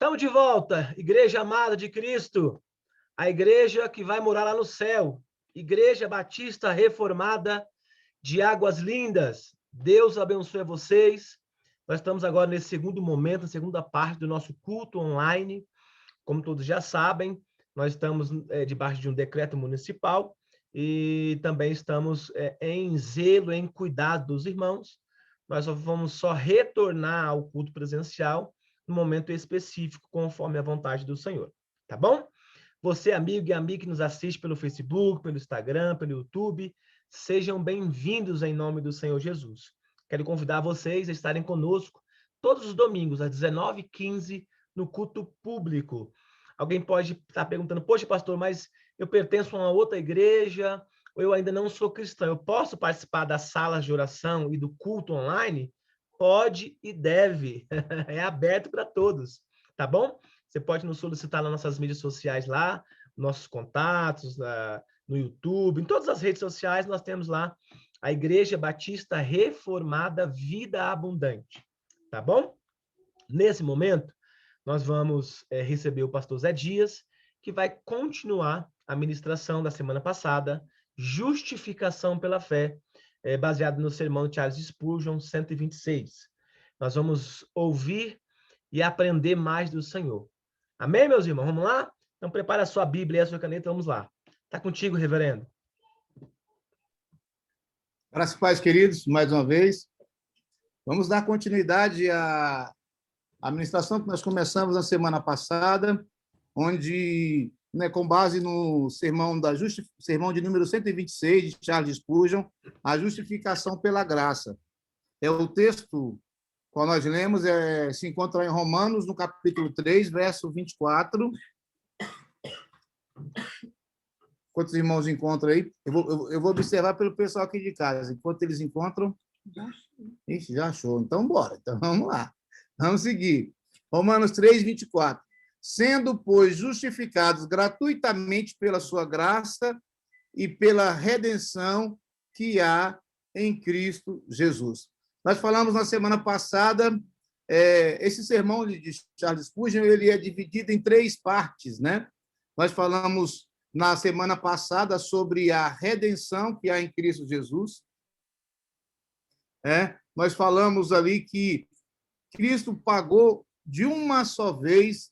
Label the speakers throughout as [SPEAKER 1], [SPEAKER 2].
[SPEAKER 1] Estamos de volta, Igreja Amada de Cristo, a igreja que vai morar lá no céu, Igreja Batista Reformada de Águas Lindas. Deus abençoe vocês. Nós estamos agora nesse segundo momento, a segunda parte do nosso culto online. Como todos já sabem, nós estamos debaixo de um decreto municipal e também estamos em zelo, em cuidado dos irmãos. Nós vamos só retornar ao culto presencial no momento específico, conforme a vontade do Senhor. Tá bom? Você, amigo e amiga que nos assiste pelo Facebook, pelo Instagram, pelo YouTube, sejam bem-vindos em nome do Senhor Jesus. Quero convidar vocês a estarem conosco todos os domingos, às 19h15, no culto público. Alguém pode estar perguntando, poxa, pastor, mas eu pertenço a uma outra igreja, ou eu ainda não sou cristão, eu posso participar das salas de oração e do culto online? Pode e deve. É aberto para todos, tá bom? Você pode nos solicitar nas nossas mídias sociais lá, nossos contatos, no YouTube, em todas as redes sociais nós temos lá a Igreja Batista Reformada Vida Abundante, tá bom? Nesse momento, nós vamos receber o pastor Zé Dias, que vai continuar a ministração da semana passada, Justificação pela Fé, baseado no sermão de Charles Spurgeon, 126. Nós vamos ouvir e aprender mais do Senhor. Amém, meus irmãos? Vamos lá? Então, prepare a sua Bíblia e a sua caneta, vamos lá. Está contigo, reverendo.
[SPEAKER 2] Graças e paz, queridos, mais uma vez. Vamos dar continuidade à administração que nós começamos na semana passada, onde, com base no sermão de número 126 de Charles Spurgeon, a justificação pela graça. É o texto qual nós lemos, se encontra em Romanos, no capítulo 3, verso 24. Quantos irmãos encontram aí? Eu vou observar pelo pessoal aqui de casa. Enquanto eles encontram... Ixi, já achou. Então, bora. Então, vamos lá. Vamos seguir. Romanos 3, 24. Sendo, pois, justificados gratuitamente pela sua graça e pela redenção que há em Cristo Jesus. Nós falamos na semana passada, esse sermão de Charles Spurgeon, ele é dividido em 3 partes, né? Nós falamos na semana passada sobre a redenção que há em Cristo Jesus. Nós falamos ali que Cristo pagou de uma só vez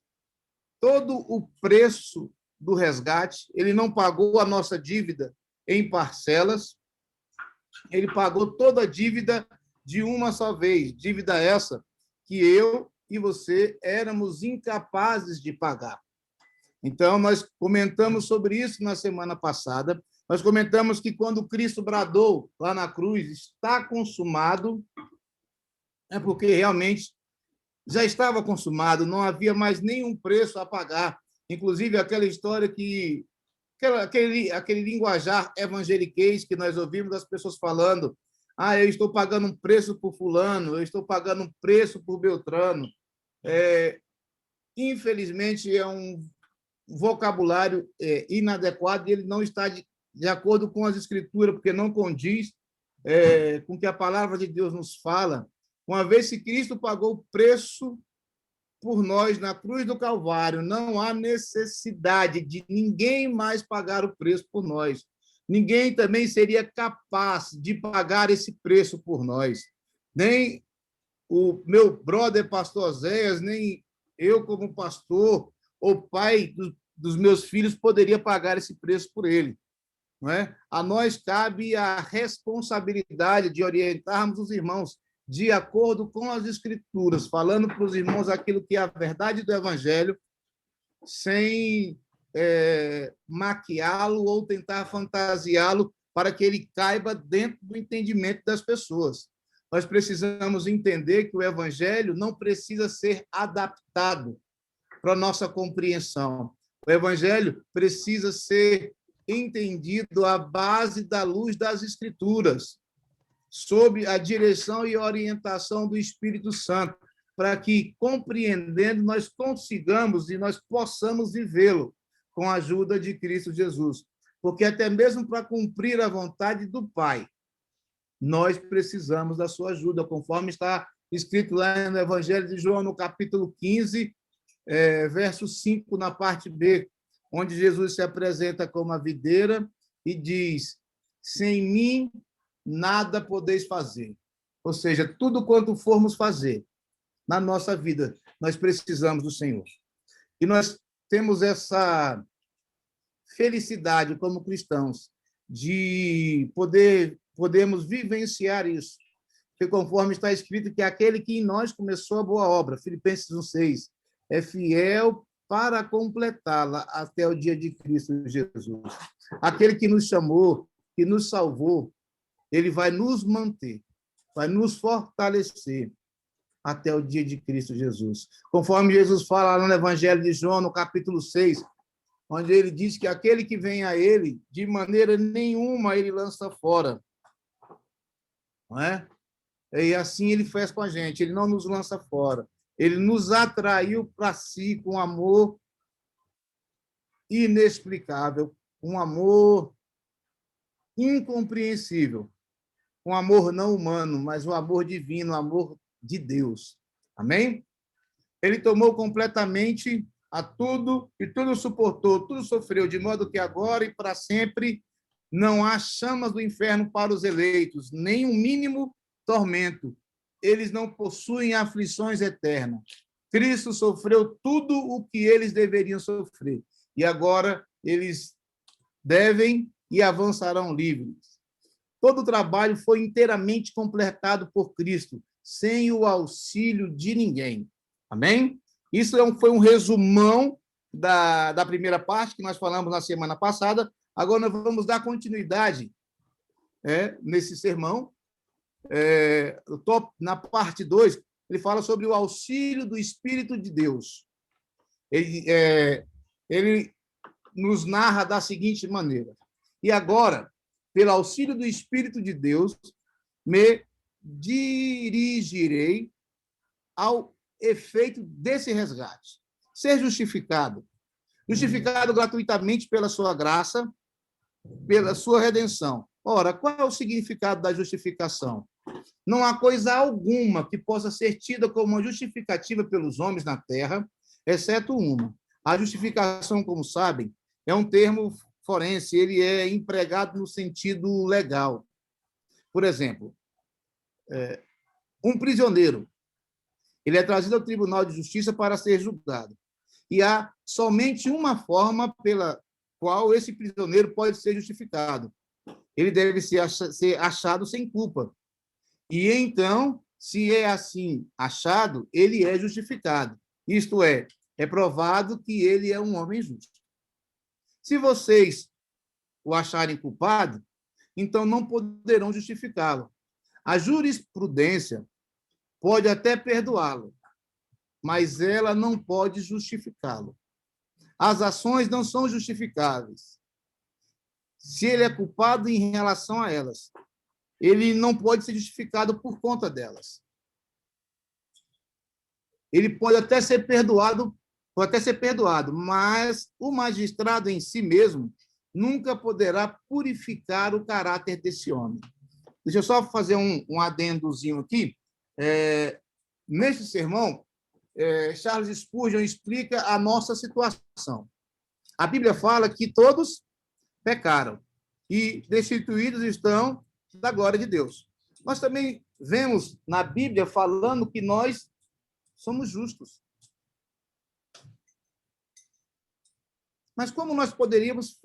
[SPEAKER 2] todo o preço do resgate. Ele não pagou a nossa dívida em parcelas. Ele pagou toda a dívida de uma só vez. Dívida essa que eu e você éramos incapazes de pagar. Então, nós comentamos sobre isso na semana passada. Nós comentamos que quando Cristo bradou lá na cruz, está consumado, é porque realmente já estava consumado, não havia mais nenhum preço a pagar. Inclusive, aquela história que... Aquele linguajar evangeliquez que nós ouvimos das pessoas falando, eu estou pagando um preço por fulano, eu estou pagando um preço por Beltrano. Infelizmente, é um vocabulário inadequado e ele não está de acordo com as Escrituras, porque não condiz com o que a palavra de Deus nos fala. Uma vez que Cristo pagou o preço por nós na cruz do Calvário, não há necessidade de ninguém mais pagar o preço por nós. Ninguém também seria capaz de pagar esse preço por nós. Nem o meu brother pastor Zéias, nem eu como pastor ou pai dos meus filhos poderia pagar esse preço por ele. Não é? A nós cabe a responsabilidade de orientarmos os irmãos de acordo com as Escrituras, falando para os irmãos aquilo que é a verdade do Evangelho, sem maquiá-lo ou tentar fantasiá-lo para que ele caiba dentro do entendimento das pessoas. Nós precisamos entender que o Evangelho não precisa ser adaptado para a nossa compreensão. O Evangelho precisa ser entendido à base da luz das Escrituras, sob a direção e orientação do Espírito Santo, para que, compreendendo, nós consigamos e nós possamos vivê-lo com a ajuda de Cristo Jesus. Porque até mesmo para cumprir a vontade do Pai, nós precisamos da sua ajuda, conforme está escrito lá no Evangelho de João, no capítulo 15, verso 5, na parte B, onde Jesus se apresenta como a videira e diz: sem mim nada podeis fazer. Ou seja, tudo quanto formos fazer na nossa vida, nós precisamos do Senhor. E nós temos essa felicidade como cristãos de podermos vivenciar isso. Porque conforme está escrito que aquele que em nós começou a boa obra, Filipenses 1,6, é fiel para completá-la até o dia de Cristo Jesus. Aquele que nos chamou, que nos salvou, ele vai nos manter, vai nos fortalecer até o dia de Cristo Jesus. Conforme Jesus fala lá no Evangelho de João, no capítulo 6, onde ele diz que aquele que vem a ele, de maneira nenhuma ele lança fora. Não é? E assim ele faz com a gente, ele não nos lança fora. Ele nos atraiu para si com amor inexplicável, um amor incompreensível, um amor não humano, mas um amor divino, um amor de Deus. Amém? Ele tomou completamente a tudo e tudo suportou, tudo sofreu, de modo que agora e para sempre não há chamas do inferno para os eleitos, nem um mínimo tormento. Eles não possuem aflições eternas. Cristo sofreu tudo o que eles deveriam sofrer. E agora eles devem e avançarão livres. Todo o trabalho foi inteiramente completado por Cristo, sem o auxílio de ninguém. Amém? Isso foi um resumão da primeira parte que nós falamos na semana passada. Agora nós vamos dar continuidade nesse sermão. Na parte 2, ele fala sobre o auxílio do Espírito de Deus. Ele nos narra da seguinte maneira: e agora, pelo auxílio do Espírito de Deus, me dirigirei ao efeito desse resgate. Ser justificado. Justificado gratuitamente pela sua graça, pela sua redenção. Ora, qual é o significado da justificação? Não há coisa alguma que possa ser tida como uma justificativa pelos homens na terra, exceto uma. A justificação, como sabem, é um termo forense, ele é empregado no sentido legal. Por exemplo, um prisioneiro, ele é trazido ao Tribunal de Justiça para ser julgado. E há somente uma forma pela qual esse prisioneiro pode ser justificado. Ele deve ser achado sem culpa. E então, se é assim achado, ele é justificado. Isto é provado que ele é um homem justo. Se vocês o acharem culpado, então não poderão justificá-lo. A jurisprudência pode até perdoá-lo, mas ela não pode justificá-lo. As ações não são justificáveis. Se ele é culpado em relação a elas, ele não pode ser justificado por conta delas. Ele pode até ser perdoado, mas o magistrado em si mesmo nunca poderá purificar o caráter desse homem. Deixa eu só fazer um adendozinho aqui. Neste sermão, Charles Spurgeon explica a nossa situação. A Bíblia fala que todos pecaram e destituídos estão da glória de Deus. Nós também vemos na Bíblia falando que nós somos justos. Mas como nós poderíamos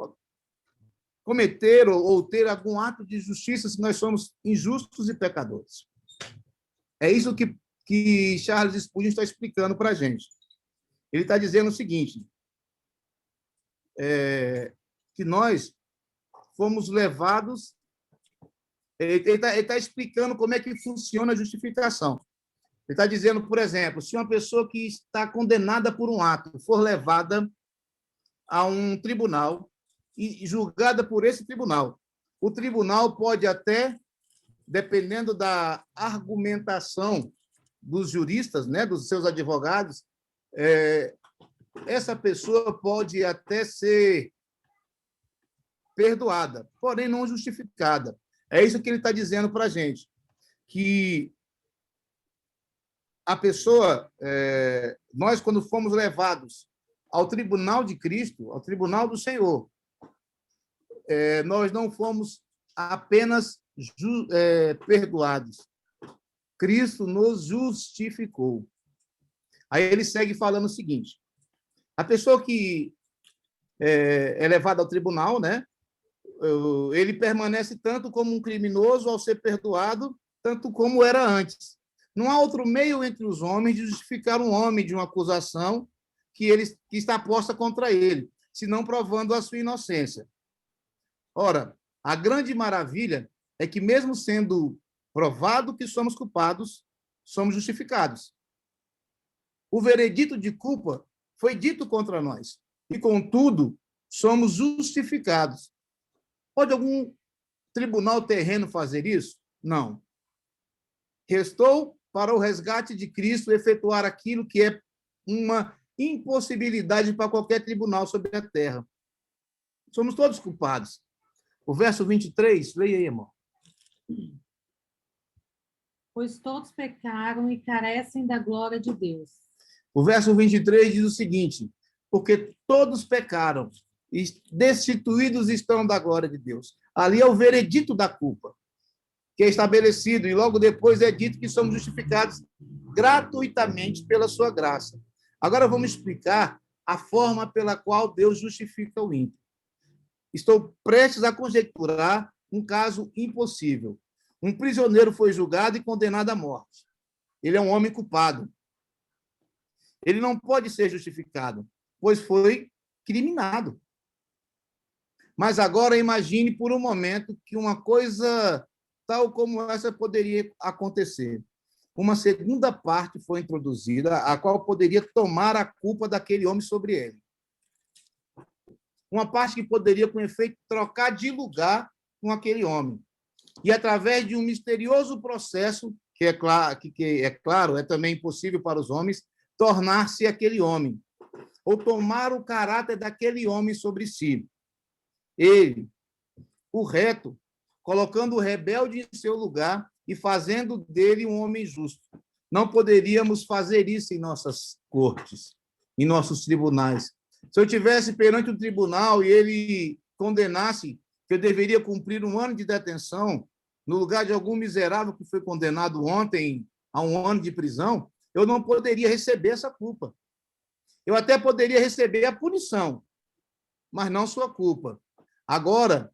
[SPEAKER 2] cometer ou ter algum ato de justiça se nós somos injustos e pecadores? É isso que Charles Spurgeon está explicando para a gente. Ele está dizendo o seguinte, que nós fomos levados... Ele está explicando como é que funciona a justificação. Ele está dizendo, por exemplo, se uma pessoa que está condenada por um ato for levada a um tribunal e julgada por esse tribunal, o tribunal pode até, dependendo da argumentação dos juristas, né, dos seus advogados, essa pessoa pode até ser perdoada, porém não justificada. É isso que ele está dizendo para a gente, que a pessoa, nós, quando fomos levados ao tribunal de Cristo, ao tribunal do Senhor, nós não fomos apenas perdoados. Cristo nos justificou. Aí ele segue falando o seguinte: a pessoa que é levada ao tribunal, né? Ele permanece tanto como um criminoso ao ser perdoado, tanto como era antes. Não há outro meio entre os homens de justificar um homem de uma acusação que está posta contra ele, senão provando a sua inocência. Ora, a grande maravilha é que, mesmo sendo provado que somos culpados, somos justificados. O veredito de culpa foi dito contra nós, e, contudo, somos justificados. Pode algum tribunal terreno fazer isso? Não. Restou para o resgate de Cristo efetuar aquilo que é uma impossibilidade para qualquer tribunal sobre a terra. Somos todos culpados. O verso 23, leia aí, irmão.
[SPEAKER 3] Pois todos pecaram e carecem da glória de Deus.
[SPEAKER 2] O verso 23 diz o seguinte: porque todos pecaram e destituídos estão da glória de Deus. Ali é o veredito da culpa, que é estabelecido, e logo depois é dito que somos justificados gratuitamente pela sua graça. Agora vamos explicar a forma pela qual Deus justifica o ímpio. Estou prestes a conjecturar um caso impossível. Um prisioneiro foi julgado e condenado à morte. Ele é um homem culpado. Ele não pode ser justificado, pois foi criminado. Mas agora imagine por um momento que uma coisa tal como essa poderia acontecer. Uma segunda parte foi introduzida, a qual poderia tomar a culpa daquele homem sobre ele. Uma parte que poderia, com efeito, trocar de lugar com aquele homem. E, através de um misterioso processo, que é claro, é também impossível para os homens, tornar-se aquele homem, ou tomar o caráter daquele homem sobre si. Ele, o reto, colocando o rebelde em seu lugar e fazendo dele um homem justo. Não poderíamos fazer isso em nossas cortes, em nossos tribunais. Se eu tivesse perante o tribunal e ele condenasse que eu deveria cumprir 1 ano de detenção, no lugar de algum miserável que foi condenado ontem a 1 ano de prisão, eu não poderia receber essa culpa. Eu até poderia receber a punição, mas não sua culpa. Agora,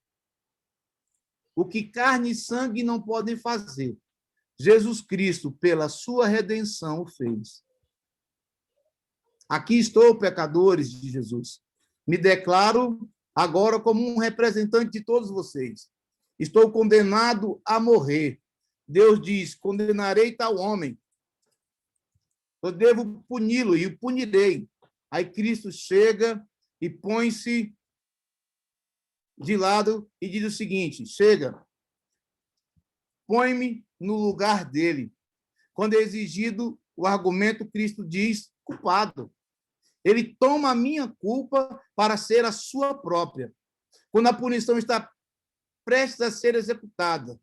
[SPEAKER 2] o que carne e sangue não podem fazer, Jesus Cristo, pela sua redenção, o fez. Aqui estou, pecadores de Jesus. Me declaro agora como um representante de todos vocês. Estou condenado a morrer. Deus diz: condenarei tal homem. Eu devo puni-lo e o punirei. Aí Cristo chega e põe-se de lado e diz o seguinte: chega, põe-me no lugar dele. Quando é exigido o argumento, Cristo diz: culpado. Ele toma a minha culpa para ser a sua própria. Quando a punição está prestes a ser executada,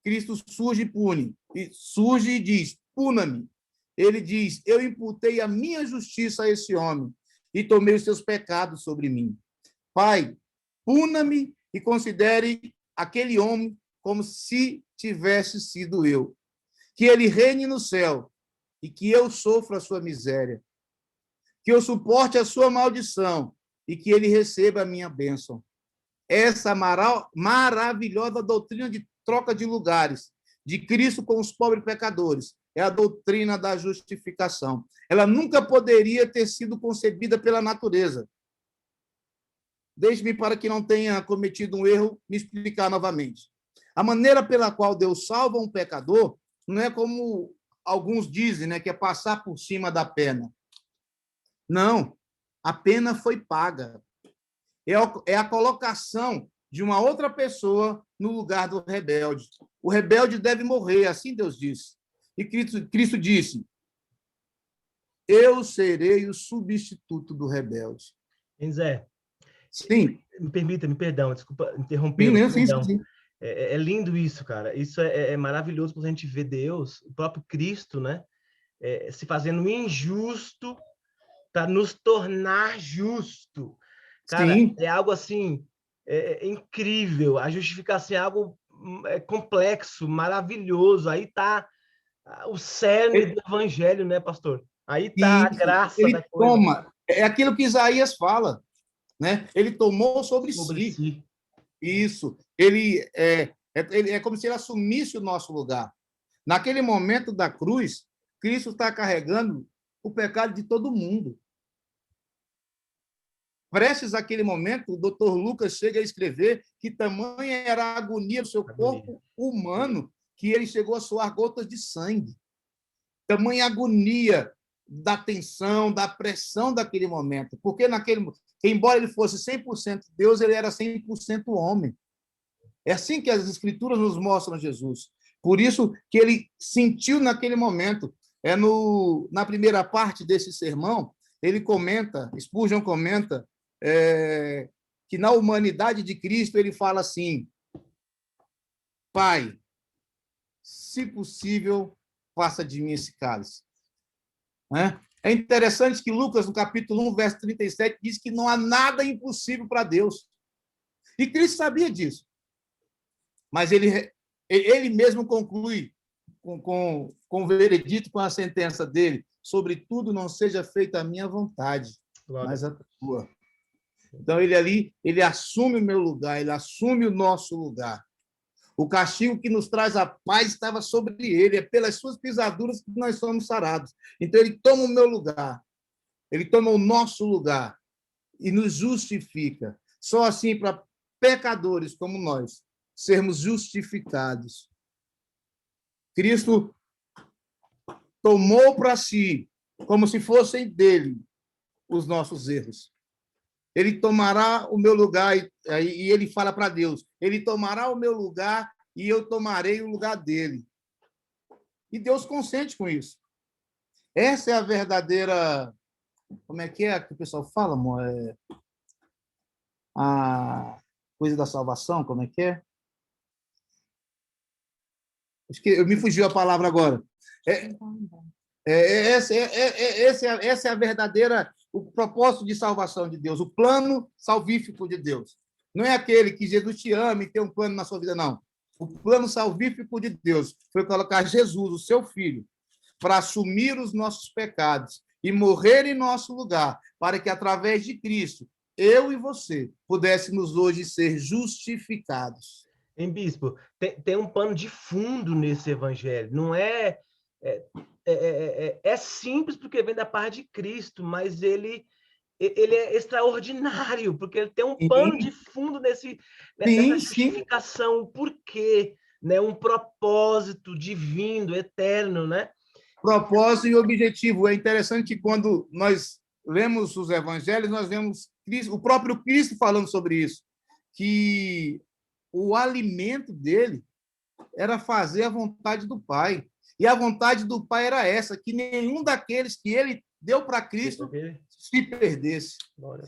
[SPEAKER 2] Cristo surge e pune. E surge e diz: puna-me. Ele diz: eu imputei a minha justiça a esse homem e tomei os seus pecados sobre mim. Pai, puna-me e considere aquele homem como se tivesse sido eu. Que ele reine no céu e que eu sofra a sua miséria. Que eu suporte a sua maldição e que ele receba a minha bênção. Essa maravilhosa doutrina de troca de lugares de Cristo com os pobres pecadores é a doutrina da justificação. Ela nunca poderia ter sido concebida pela natureza. Deixe-me, para que não tenha cometido um erro, me explicar novamente. A maneira pela qual Deus salva um pecador não é como alguns dizem, né, que é passar por cima da pena. Não, a pena foi paga. É a colocação de uma outra pessoa no lugar do rebelde. O rebelde deve morrer, assim Deus disse. E Cristo disse: eu serei o substituto do rebelde.
[SPEAKER 1] Zé,
[SPEAKER 2] sim.
[SPEAKER 1] Me perdão, desculpa interromper.
[SPEAKER 2] Sim.
[SPEAKER 1] É lindo isso, cara. Isso é maravilhoso quando a gente vê Deus, o próprio Cristo, né? se fazendo injusto para nos tornar justo. Cara,
[SPEAKER 2] Sim,
[SPEAKER 1] é algo assim incrível. A justificação é algo complexo, maravilhoso. Aí está o cerne
[SPEAKER 2] ele-
[SPEAKER 1] do evangelho, né, pastor? Aí está a
[SPEAKER 2] isso.
[SPEAKER 1] graça da
[SPEAKER 2] Ele
[SPEAKER 1] coisa
[SPEAKER 2] toma. É aquilo que Isaías fala, né? Ele tomou sobre
[SPEAKER 1] sobre
[SPEAKER 2] si.
[SPEAKER 1] si.
[SPEAKER 2] Isso. Ele é como se ele assumisse o nosso lugar. Naquele momento da cruz, Cristo está carregando o pecado de todo mundo. Prestes àquele momento, o doutor Lucas chega a escrever que tamanha era a agonia do seu
[SPEAKER 1] Agonia.
[SPEAKER 2] corpo humano que ele chegou a suar gotas de sangue. Tamanha agonia da tensão, da pressão daquele momento. Porque embora ele fosse 100% Deus, ele era 100% homem. É assim que as escrituras nos mostram Jesus. Por isso que ele sentiu naquele momento. Na primeira parte desse sermão, ele comenta, Spurgeon comenta, que na humanidade de Cristo ele fala assim: Pai, se possível, faça de mim esse cálice. É interessante que Lucas, no capítulo 1, verso 37, diz que não há nada impossível para Deus. E Cristo sabia disso. Mas ele mesmo conclui com o veredito, com a sentença dele: sobretudo não seja feita a minha vontade,
[SPEAKER 1] Glória.
[SPEAKER 2] mas a tua. Então, ele assume o meu lugar, ele assume o nosso lugar. O castigo que nos traz a paz estava sobre ele, é pelas suas pisaduras que nós somos sarados. Então, ele toma o meu lugar, ele toma o nosso lugar e nos justifica. Só assim, para pecadores como nós, sermos justificados. Cristo tomou para si, como se fossem dele, os nossos erros. Ele tomará o meu lugar, e ele fala para Deus: ele tomará o meu lugar e eu tomarei o lugar dele. E Deus consente com isso. Essa é a verdadeira. Como é que o pessoal fala, amor? A coisa da salvação, como é que é? Acho que eu me fugiu a palavra agora. Essa é a verdadeira, o propósito de salvação de Deus, o plano salvífico de Deus. Não é aquele que Jesus te ama e tem um plano na sua vida, não. O plano salvífico de Deus foi colocar Jesus, o seu filho, para assumir os nossos pecados e morrer em nosso lugar, para que, através de Cristo, eu e você pudéssemos hoje ser justificados.
[SPEAKER 1] Hein, bispo? Tem um pano de fundo nesse evangelho. Não é simples porque vem da parte de Cristo, mas ele é extraordinário, porque ele tem um pano de fundo nessa
[SPEAKER 2] Sim, sim.
[SPEAKER 1] justificação, o porquê, né? Um propósito divino, eterno, né?
[SPEAKER 2] Propósito e objetivo. É interessante que quando nós lemos os evangelhos, nós vemos o próprio Cristo falando sobre isso, que o alimento dele era fazer a vontade do Pai. E a vontade do Pai era essa, que nenhum daqueles que ele deu para Cristo se perdesse.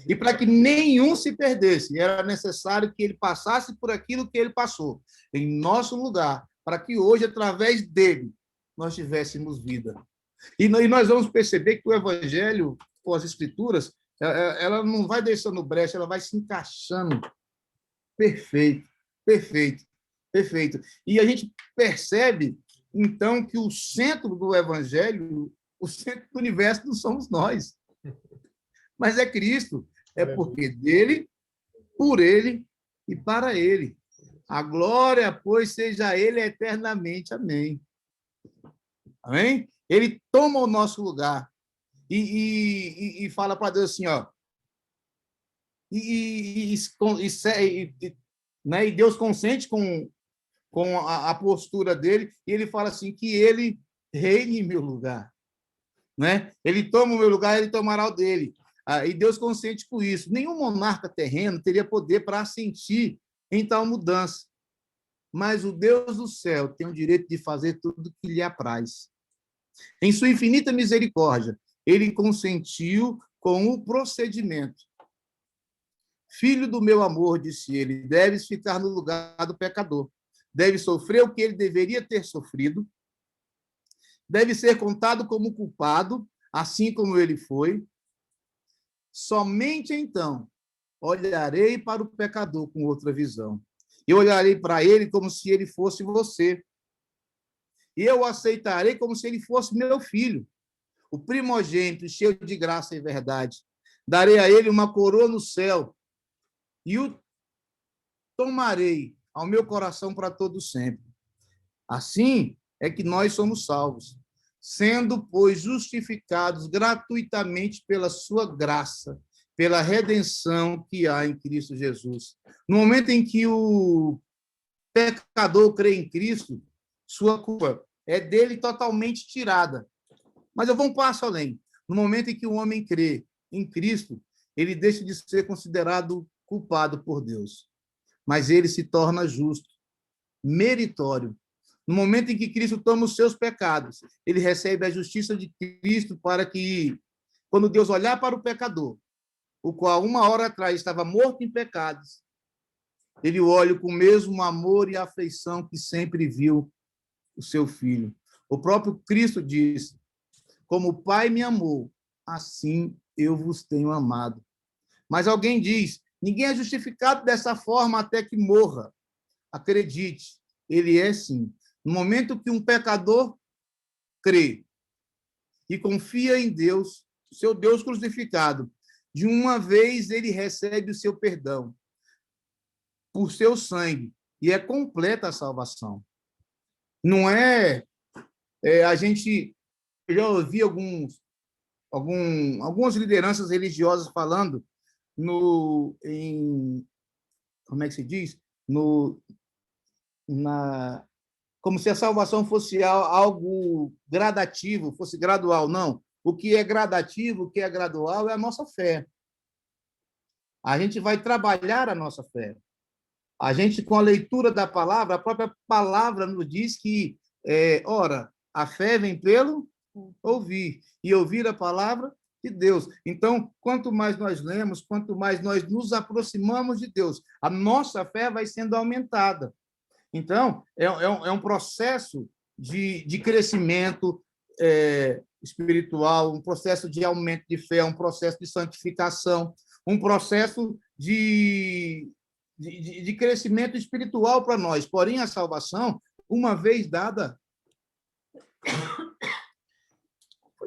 [SPEAKER 2] E para que nenhum se perdesse, era necessário que ele passasse por aquilo que ele passou, em nosso lugar, para que hoje, através dele, nós tivéssemos vida. E nós vamos perceber que o Evangelho, com as Escrituras, ela não vai deixando brecha, ela vai se encaixando. Perfeito, perfeito, perfeito. E a gente percebe, então, que o centro do Evangelho, o centro do universo não somos nós, mas é Cristo. É porque dele, por ele e para ele. A glória, pois, seja a ele eternamente. Amém. Amém? Ele toma o nosso lugar e fala para Deus assim, ó. Né? E Deus consente com a postura dele, e ele fala assim, que ele reine em meu lugar. Né? Ele toma o meu lugar, ele tomará o dele. E Deus consente com isso. Nenhum monarca terreno teria poder para assentir em tal mudança. Mas o Deus do céu tem o direito de fazer tudo o que lhe apraz. Em sua infinita misericórdia, ele consentiu com o procedimento. Filho do meu amor, disse ele, deves ficar no lugar do pecador. Deve sofrer o que ele deveria ter sofrido. deve ser contado como culpado, assim como ele foi. Somente então olharei para o pecador com outra visão. Eu olharei para ele como se ele fosse você. E eu o aceitarei como se ele fosse meu filho, o primogênito, cheio de graça e verdade. Darei a ele uma coroa no céu e o tomarei ao meu coração para todo sempre. Assim é que nós somos salvos, sendo, pois, justificados gratuitamente pela sua graça, pela redenção que há em Cristo Jesus. No momento em que o pecador crê em Cristo, sua culpa é dele totalmente tirada. Mas eu vou um passo além. No momento em que o homem crê em Cristo, ele deixa de ser considerado culpado por Deus, mas ele se torna justo, meritório. No momento em que Cristo toma os seus pecados, ele recebe a justiça de Cristo para que, quando Deus olhar para o pecador, o qual uma hora atrás estava morto em pecados, ele o olha com o mesmo amor e afeição que sempre viu o seu filho. O próprio Cristo disse: como o Pai me amou, assim eu vos tenho amado. Mas alguém diz: ninguém é justificado dessa forma até que morra. Acredite, ele é sim. No momento que um pecador crê e confia em Deus, seu Deus crucificado, de uma vez ele recebe o seu perdão por seu sangue e é completa a salvação. Não é, a gente já ouvi algumas lideranças religiosas falando como é que se diz? Como se a salvação fosse algo gradativo, fosse gradual. Não. O que é gradativo, o que é gradual é a nossa fé. A gente vai trabalhar a nossa fé. A gente, com a leitura da palavra, a própria palavra nos diz que, ora, a fé vem pelo ouvir, e ouvir a palavra de Deus. Então, quanto mais nós lemos, quanto mais nós nos aproximamos de Deus, a nossa fé vai sendo aumentada. Então, é um processo de crescimento espiritual, um processo de aumento de fé, um processo de santificação, um processo de crescimento espiritual para nós. Porém, a salvação, uma vez dada,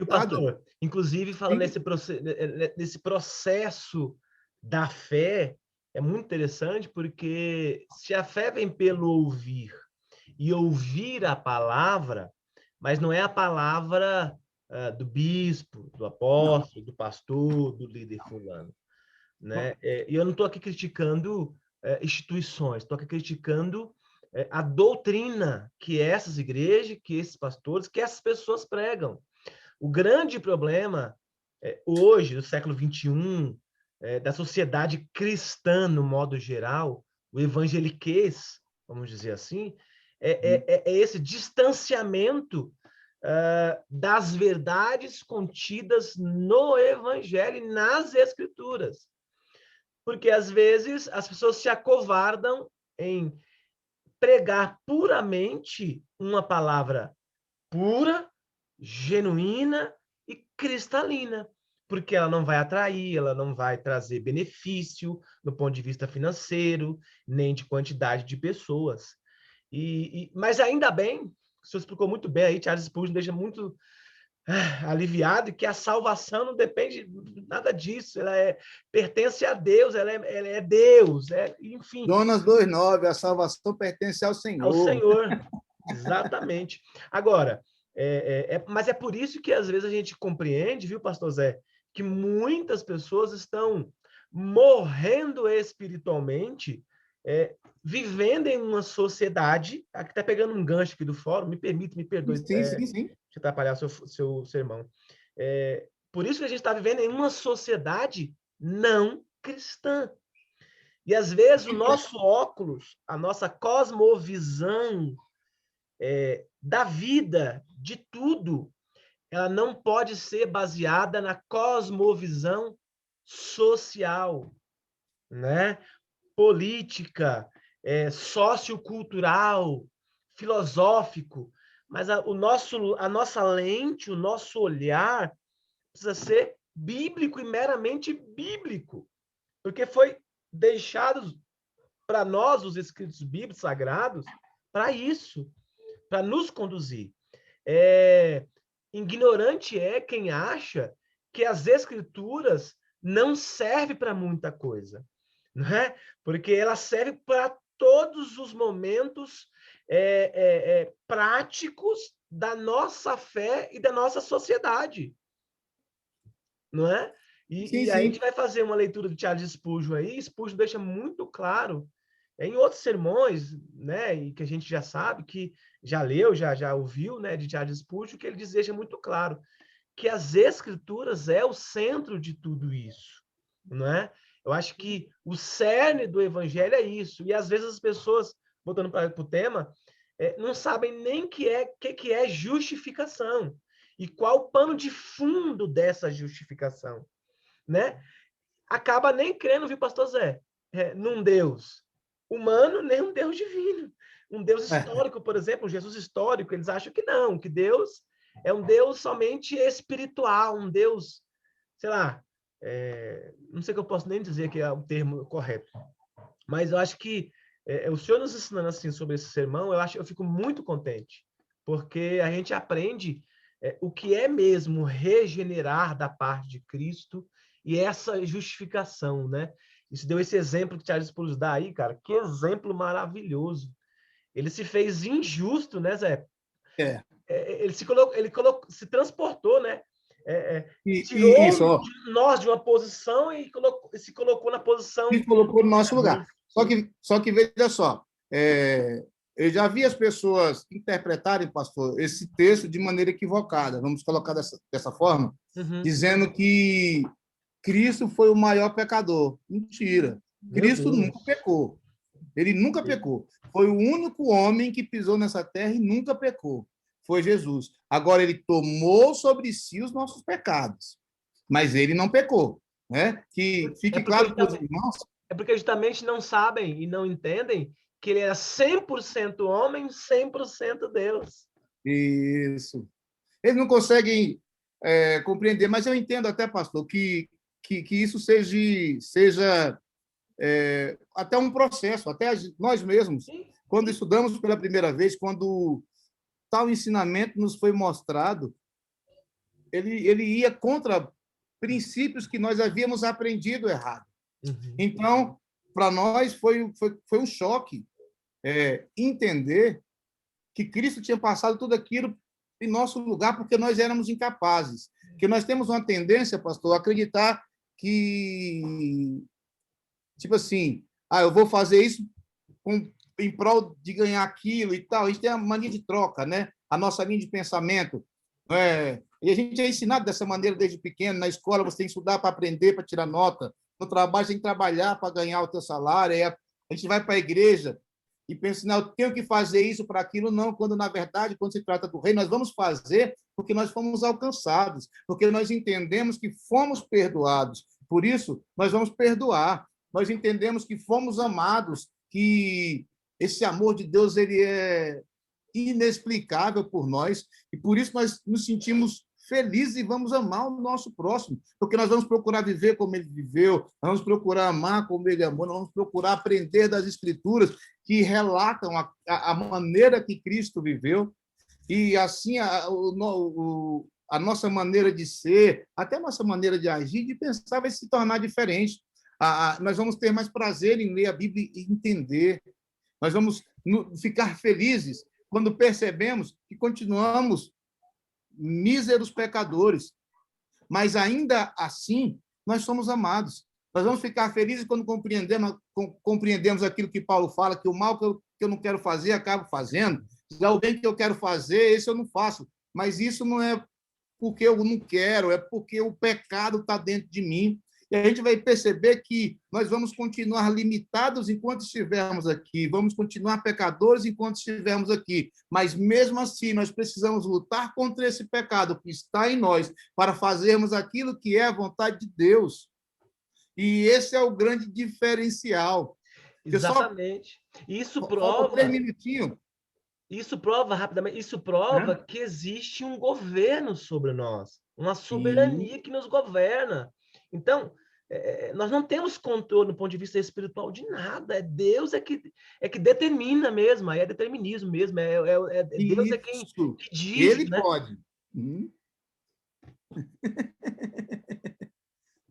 [SPEAKER 1] O pastor, inclusive, falando nesse processo da fé, é muito interessante, porque se a fé vem pelo ouvir, e ouvir a palavra, mas não é a palavra do bispo, do apóstolo, do pastor, do líder fulano, né? E eu não estou aqui criticando instituições, estou aqui criticando a doutrina que essas igrejas, que esses pastores, que essas pessoas pregam. O grande problema hoje, no século XXI, da sociedade cristã, no modo geral, o evangeliquez, vamos dizer assim, é esse distanciamento das verdades contidas no Evangelho e nas Escrituras. Porque, às vezes, as pessoas se acovardam em pregar puramente uma palavra pura, genuína e cristalina, porque ela não vai atrair, ela não vai trazer benefício no ponto de vista financeiro, nem de quantidade de pessoas. Mas ainda bem, o senhor explicou muito bem aí, Charles Spurgeon deixa muito aliviado que a salvação não depende de nada disso, ela pertence a Deus, ela é Deus, enfim.
[SPEAKER 2] Jonas 2,9, a salvação pertence ao Senhor.
[SPEAKER 1] Ao Senhor, exatamente. Agora, mas é por isso que às vezes a gente compreende, viu, pastor Zé, que muitas pessoas estão morrendo espiritualmente, vivendo em uma sociedade, aqui está pegando um gancho aqui do fórum, me perdoe
[SPEAKER 2] sim.
[SPEAKER 1] te atrapalhar seu sermão. Por isso que a gente está vivendo em uma sociedade não cristã. E às vezes o nosso óculos, a nossa cosmovisão da vida, de tudo, ela não pode ser baseada na cosmovisão social, né? Política, sociocultural, filosófico, mas a nossa lente, o nosso olhar precisa ser bíblico e meramente bíblico, porque foi deixado para nós os escritos bíblicos sagrados para isso, para nos conduzir. Ignorante é quem acha que as escrituras não servem para muita coisa, né? Porque ela serve para todos os momentos práticos da nossa fé e da nossa sociedade, não é?
[SPEAKER 2] Sim,
[SPEAKER 1] E a gente
[SPEAKER 2] sim.
[SPEAKER 1] vai fazer uma leitura de Charles Spurgeon aí. Spurgeon deixa muito claro, em outros sermões, né, e que a gente já sabe, que já leu, já ouviu, né, de Charles Spurgeon, que ele deixa muito claro que as escrituras é o centro de tudo isso, não é? Eu acho que o cerne do evangelho é isso. E às vezes as pessoas, voltando para o tema, não sabem nem que é justificação e qual o pano de fundo dessa justificação, né? Acaba nem crendo, viu, pastor Zé, num Deus humano, nem um Deus divino. Um Deus histórico, por exemplo, um Jesus histórico, eles acham que não, que Deus é um Deus somente espiritual, um Deus, sei lá, não sei que eu posso nem dizer que é o termo correto, mas eu acho que o senhor nos ensinando assim sobre esse sermão, eu fico muito contente, porque a gente aprende o que é mesmo regenerar da parte de Cristo e essa justificação, né? Isso deu esse exemplo que Charles Spurgeon dá aí, cara, que exemplo maravilhoso. Ele se fez injusto, né, Zé?
[SPEAKER 2] É.
[SPEAKER 1] Ele se transportou, né?
[SPEAKER 2] E
[SPEAKER 1] Tirou
[SPEAKER 2] isso, ó,
[SPEAKER 1] nós de uma posição e se colocou na
[SPEAKER 2] e
[SPEAKER 1] posição
[SPEAKER 2] colocou no nosso
[SPEAKER 1] pecador.
[SPEAKER 2] lugar. Só que veja só, eu já vi as pessoas interpretarem, pastor, esse texto de maneira equivocada, vamos colocar dessa forma,
[SPEAKER 1] Uhum.
[SPEAKER 2] dizendo que Cristo foi o maior pecador. Mentira.
[SPEAKER 1] Meu
[SPEAKER 2] Cristo
[SPEAKER 1] Deus.
[SPEAKER 2] nunca pecou. Ele nunca pecou. Foi o único homem que pisou nessa terra e nunca pecou. Foi Jesus. Agora, ele tomou sobre si os nossos pecados, mas ele não pecou. Né? Que
[SPEAKER 1] É
[SPEAKER 2] fique
[SPEAKER 1] porque,
[SPEAKER 2] claro para os irmãos.
[SPEAKER 1] é porque justamente não sabem e não entendem que ele era 100% homem, 100% Deus.
[SPEAKER 2] Isso. Eles não conseguem compreender, mas eu entendo até, pastor, que isso seja até um processo, até nós mesmos,
[SPEAKER 1] Sim,
[SPEAKER 2] quando
[SPEAKER 1] sim.
[SPEAKER 2] estudamos pela primeira vez, quando tal ensinamento nos foi mostrado, ele ia contra princípios que nós havíamos aprendido errado.
[SPEAKER 1] Uhum.
[SPEAKER 2] Então, para nós foi um choque entender que Cristo tinha passado tudo aquilo em nosso lugar porque nós éramos incapazes. Que nós temos uma tendência, pastor, a acreditar que, tipo assim, eu vou fazer isso em prol de ganhar aquilo e tal. A gente tem a mania de troca, né? A nossa linha de pensamento. E a gente é ensinado dessa maneira desde pequeno. Na escola você tem que estudar para aprender, para tirar nota. No trabalho você tem que trabalhar para ganhar o teu salário. Aí a gente vai para a igreja e pensa, não, eu tenho que fazer isso para aquilo. Não, quando na verdade, quando se trata do reino, nós vamos fazer porque nós fomos alcançados, porque nós entendemos que fomos perdoados. Por isso, nós vamos perdoar. Nós entendemos que fomos amados, que esse amor de Deus ele é inexplicável por nós, e por isso nós nos sentimos felizes e vamos amar o nosso próximo, porque nós vamos procurar viver como ele viveu, nós vamos procurar amar como ele amou, nós vamos procurar aprender das Escrituras que relatam a maneira que Cristo viveu, e assim a nossa maneira de ser, até a nossa maneira de agir, de pensar, vai se tornar diferente. Nós vamos ter mais prazer em ler a Bíblia e entender. Nós vamos ficar felizes quando percebemos que continuamos míseros pecadores, mas ainda assim nós somos amados. Nós vamos ficar felizes quando compreendemos aquilo que Paulo fala, que o mal que eu não quero fazer, acabo fazendo. Já o bem que eu quero fazer, esse eu não faço. Mas isso não é porque eu não quero, é porque o pecado está dentro de mim. E a gente vai perceber que nós vamos continuar limitados enquanto estivermos aqui, vamos continuar pecadores enquanto estivermos aqui, mas mesmo assim nós precisamos lutar contra esse pecado que está em nós para fazermos aquilo que é a vontade de Deus. E esse é o grande diferencial.
[SPEAKER 1] Exatamente. Isso
[SPEAKER 2] Faltam 3
[SPEAKER 1] prova.
[SPEAKER 2] minutinhos.
[SPEAKER 1] Isso prova, rapidamente, isso prova
[SPEAKER 2] Né?
[SPEAKER 1] que existe um governo sobre nós, uma
[SPEAKER 2] Sim,
[SPEAKER 1] soberania que nos governa. Então, nós não temos controle do ponto de vista espiritual de nada. É Deus é que determina mesmo, aí é determinismo mesmo. Deus é quem
[SPEAKER 2] isso.
[SPEAKER 1] que diz,
[SPEAKER 2] Ele
[SPEAKER 1] né?
[SPEAKER 2] pode. Hum.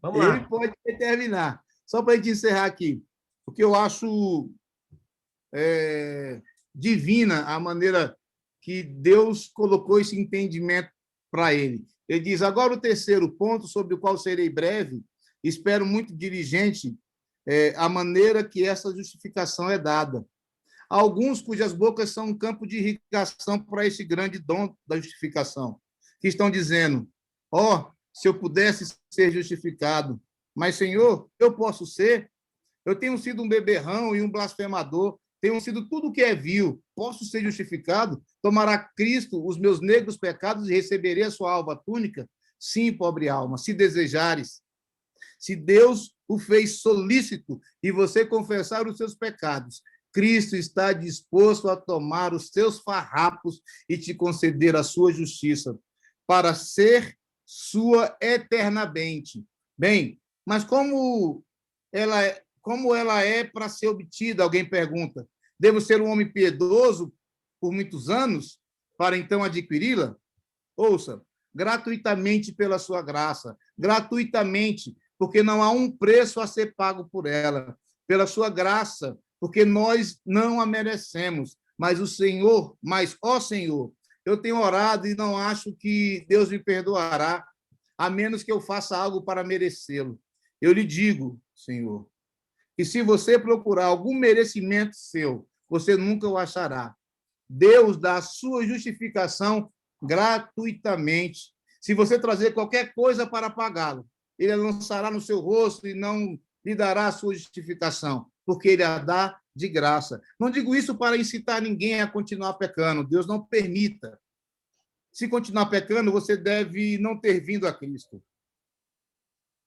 [SPEAKER 1] Vamos
[SPEAKER 2] Ele
[SPEAKER 1] lá.
[SPEAKER 2] pode determinar. Só para a gente encerrar aqui, porque eu acho divina a maneira que Deus colocou esse entendimento para ele. Ele diz: agora o terceiro ponto, sobre o qual serei breve, espero muito diligente a maneira que essa justificação é dada. Há alguns cujas bocas são um campo de irrigação para esse grande dom da justificação, que estão dizendo: ó, oh, se eu pudesse ser justificado, mas, Senhor, eu posso ser? Eu tenho sido um beberrão e um blasfemador, tenho sido tudo o que é vil, posso ser justificado? Tomará Cristo os meus negros pecados e receberei a sua alva túnica? Sim, pobre alma, se desejares. Se Deus o fez solícito e você confessar os seus pecados, Cristo está disposto a tomar os seus farrapos e te conceder a sua justiça, para ser sua eternamente. Bem, mas como ela é para ser obtida? Alguém pergunta. Devo ser um homem piedoso por muitos anos para então adquiri-la? Ouça, gratuitamente pela sua graça, gratuitamente, porque não há um preço a ser pago por ela, pela sua graça, porque nós não a merecemos, mas o Senhor, mas ó Senhor, eu tenho orado e não acho que Deus me perdoará, a menos que eu faça algo para merecê-lo. Eu lhe digo, Senhor, que se você procurar algum merecimento seu, você nunca o achará. Deus dá a sua justificação gratuitamente. Se você trazer qualquer coisa para pagá-lo, ele lançará no seu rosto e não lhe dará a sua justificação, porque ele a dá de graça. Não digo isso para incitar ninguém a continuar pecando. Deus não permita. Se continuar pecando, você deve não ter vindo a Cristo.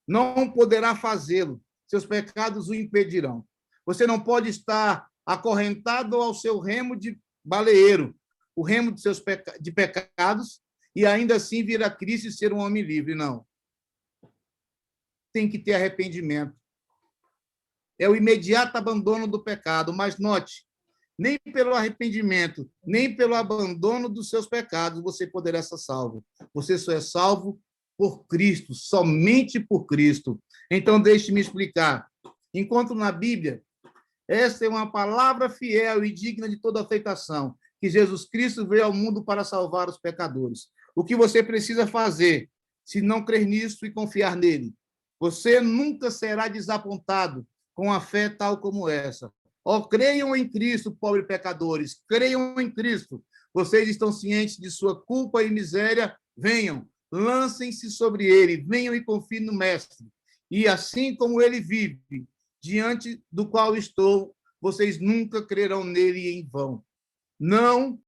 [SPEAKER 2] Não poderá fazê-lo. Seus pecados o impedirão. Você não pode estar acorrentado ao seu remo de baleeiro, o remo de seus de pecados, e ainda assim vir a Cristo e ser um homem livre. Não. Tem que ter arrependimento. É o imediato abandono do pecado. Mas note, nem pelo arrependimento, nem pelo abandono dos seus pecados você poderá ser salvo. Você só é salvo por Cristo, somente por Cristo. Então, deixe-me explicar. Enquanto na Bíblia, esta é uma palavra fiel e digna de toda aceitação, que Jesus Cristo veio ao mundo para salvar os pecadores. O que você precisa fazer, se não crer nisso e confiar nele? Você nunca será desapontado com a fé tal como essa. Ó, creiam em Cristo, pobres pecadores, creiam em Cristo. Vocês estão cientes de sua culpa e miséria? Venham, lancem-se sobre ele, venham e confiem no Mestre. E assim como ele vive, diante do qual estou, vocês nunca crerão nele em vão. Não